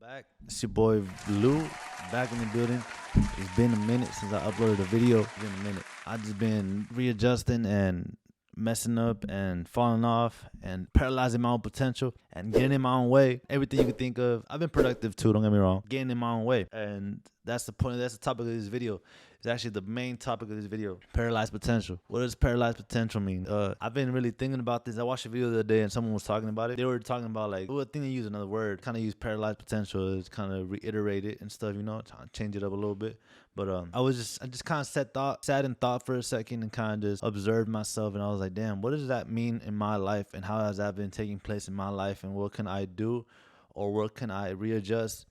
Back. It's your boy Blue, back in the building. It's been a minute since I uploaded a video. It's been a minute. I just been readjusting and messing up and falling off and paralyzing my own potential and getting in my own way. Everything you can think of. I've been productive too, don't get me wrong. Getting in my own way. And that's the point. That's the topic of this video. It's actually the main topic of this video. Paralyzed potential. What does paralyzed potential mean? I've been really thinking about this. I watched a video the other day and someone was talking about it. They were talking about like, well, I think they use another word. Kind of use paralyzed potential to kind of reiterate it and stuff, trying to change it up a little bit. But I just kind of sat in thought for a second and kind of just observed myself, and I was like, damn, what does that mean in my life, and how has that been taking place in my life, and what can I do, or what can I readjust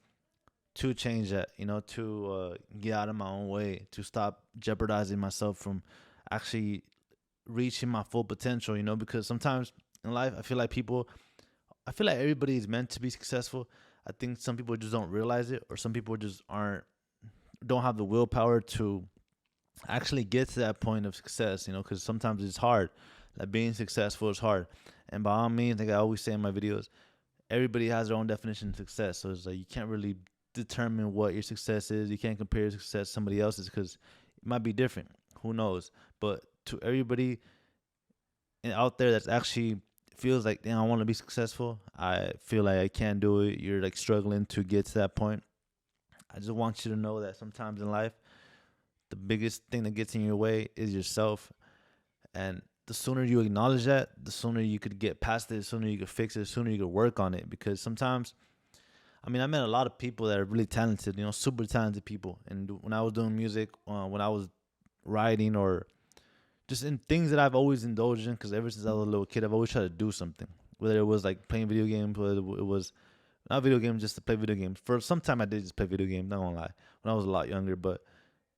to change that, to get out of my own way, to stop jeopardizing myself from actually reaching my full potential, because sometimes in life, I feel like everybody is meant to be successful. I think some people just don't realize it, or some people just don't have the willpower to actually get to that point of success, because sometimes it's hard. Like being successful is hard. And by all means, like I always say in my videos, everybody has their own definition of success. So it's like you can't really determine what your success is. You can't compare your success to somebody else's because it might be different. Who knows? But to everybody out there that's actually feels like, damn, I want to be successful, I feel like I can't do it, you're like struggling to get to that point, I just want you to know that sometimes in life, the biggest thing that gets in your way is yourself. And the sooner you acknowledge that, the sooner you could get past it, the sooner you could fix it, the sooner you could work on it. Because sometimes, I met a lot of people that are really talented, super talented people. And when I was doing music, when I was writing, or just in things that I've always indulged in, because ever since I was a little kid, I've always tried to do something. Whether it was like playing video games, whether it was not video games, just to play video games. For some time, I did just play video games, not gonna lie, when I was a lot younger. But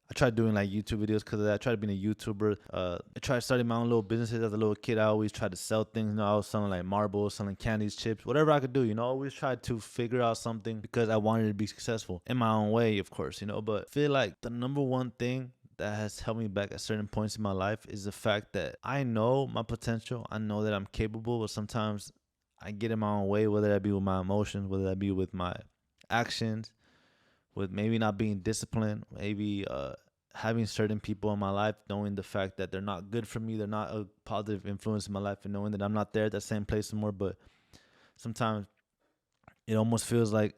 I tried doing like YouTube videos because of that. I tried being a YouTuber. I tried starting my own little businesses as a little kid. I always tried to sell things. I was selling like marbles, selling candies, chips, whatever I could do. I always tried to figure out something because I wanted to be successful in my own way, of course. But I feel like the number one thing that has held me back at certain points in my life is the fact that I know my potential. I know that I'm capable, but sometimes I get in my own way, whether that be with my emotions, whether that be with my actions, with maybe not being disciplined, maybe having certain people in my life, knowing the fact that they're not good for me, they're not a positive influence in my life, and knowing that I'm not there at that same place anymore. But sometimes it almost feels like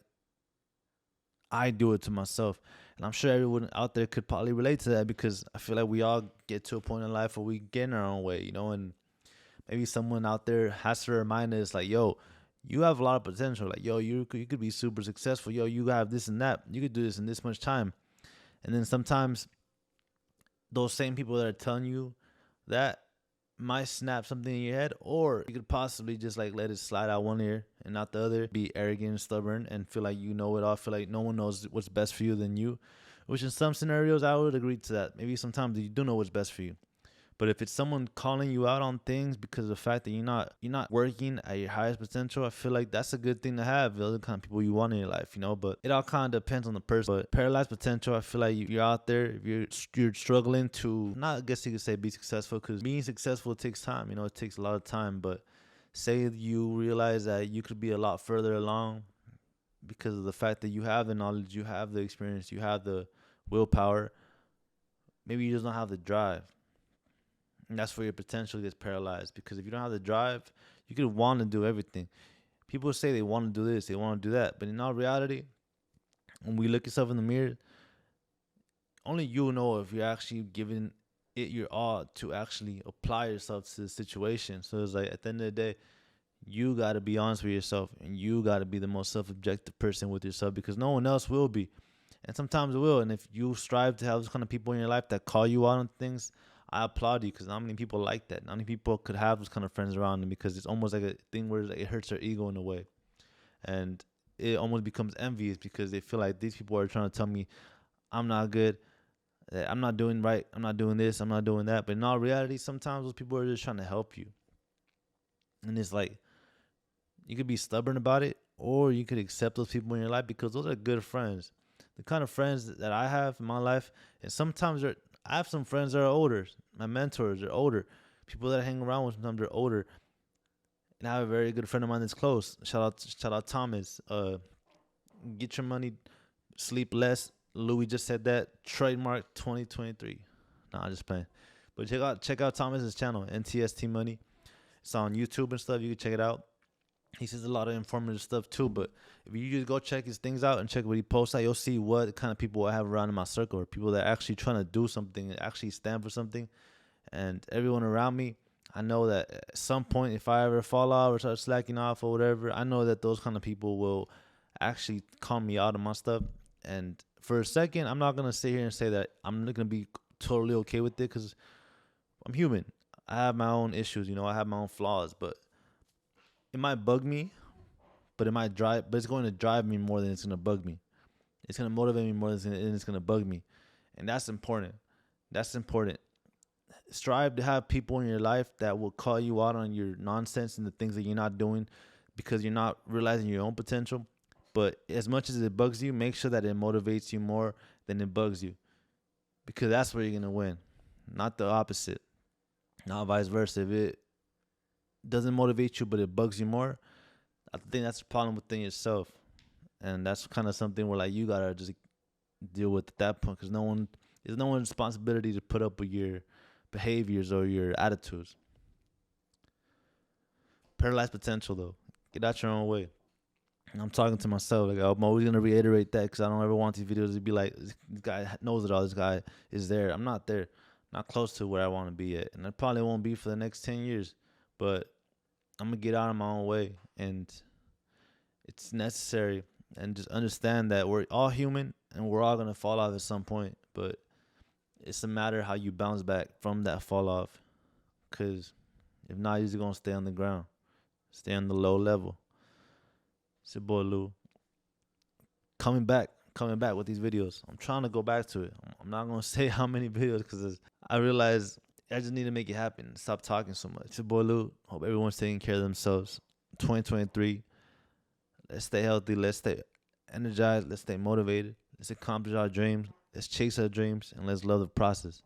I do it to myself. And I'm sure everyone out there could probably relate to that, because I feel like we all get to a point in life where we get in our own way, and maybe someone out there has to remind us, like, yo, you have a lot of potential. Like, yo, you could be super successful. Yo, you have this and that. You could do this in this much time. And then sometimes those same people that are telling you that might snap something in your head, or you could possibly just like let it slide out one ear and not the other, be arrogant and stubborn and feel like you know it all, feel like no one knows what's best for you than you, which in some scenarios I would agree to that. Maybe sometimes you do know what's best for you. But if it's someone calling you out on things because of the fact that you're not working at your highest potential, I feel like that's a good thing to have. Those are the kind of people you want in your life, But it all kind of depends on the person. But paralyzed potential, I feel like you're out there, if you're struggling to, not, I guess you could say, be successful, because being successful takes time. It takes a lot of time. But say you realize that you could be a lot further along because of the fact that you have the knowledge, you have the experience, you have the willpower. Maybe you just don't have the drive. And that's where your potential gets paralyzed, because if you don't have the drive, you could want to do everything. People say they want to do this, they want to do that. But in all reality, when we look yourself in the mirror, only you know if you're actually giving it your all to actually apply yourself to the situation. So it's like, at the end of the day, you got to be honest with yourself, and you got to be the most self-objective person with yourself, because no one else will be. And sometimes it will. And if you strive to have those kind of people in your life that call you out on things, I applaud you, because not many people like that. Not many people could have those kind of friends around them, because it's almost like a thing where it hurts their ego in a way. And it almost becomes envious, because they feel like these people are trying to tell me I'm not good, that I'm not doing right, I'm not doing this, I'm not doing that. But in all reality, sometimes those people are just trying to help you. And it's like, you could be stubborn about it, or you could accept those people in your life, because those are good friends. The kind of friends that I have in my life, and sometimes I have some friends that are older. My mentors are older. People that I hang around with sometimes are older. And I have a very good friend of mine that's close. Shout out Thomas. Get your money, sleep less. Louis just said that. Trademark 2023. Nah, I'm just playing. But check out Thomas's channel, NTST Money. It's on YouTube and stuff. You can check it out. He says a lot of informative stuff too. But if you just go check his things out and check what he posts out, you'll see what kind of people I have around in my circle, or people that are actually trying to do something, actually stand for something. And everyone around me, I know that at some point, if I ever fall off or start slacking off or whatever, I know that those kind of people will actually call me out of my stuff. And for a second, I'm not going to sit here and say that I'm not going to be totally okay with it, because I'm human. I have my own issues, I have my own flaws, but it might bug me, but it's going to drive me more than it's going to bug me. It's going to motivate me more than it's going to bug me. And that's important. Strive to have people in your life that will call you out on your nonsense and the things that you're not doing because you're not realizing your own potential. But as much as it bugs you, make sure that it motivates you more than it bugs you, because that's where you're going to win, not the opposite, not vice versa. If it doesn't motivate you but it bugs you more, I think that's a problem within yourself. And that's kind of something where, like, you got to just deal with at that point, because there's no one's responsibility to put up with your behaviors or your attitudes. Paralyzed potential, though. Get out your own way. And I'm talking to myself. Like, I'm always going to reiterate that, because I don't ever want these videos to be like, this guy knows it all. This guy is there. I'm not there. Not close to where I want to be at. And I probably won't be for the next 10 years. But I'm going to get out of my own way. And it's necessary. And just understand that we're all human and we're all going to fall off at some point. But it's a matter of how you bounce back from that fall off. Because if not, you're just going to stay on the ground. Stay on the low level. It's your boy Lou. Coming back with these videos. I'm trying to go back to it. I'm not going to say how many videos, because I realize I just need to make it happen. Stop talking so much. It's your boy Lou. Hope everyone's taking care of themselves. 2023. Let's stay healthy. Let's stay energized. Let's stay motivated. Let's accomplish our dreams. Let's chase our dreams. And let's love the process.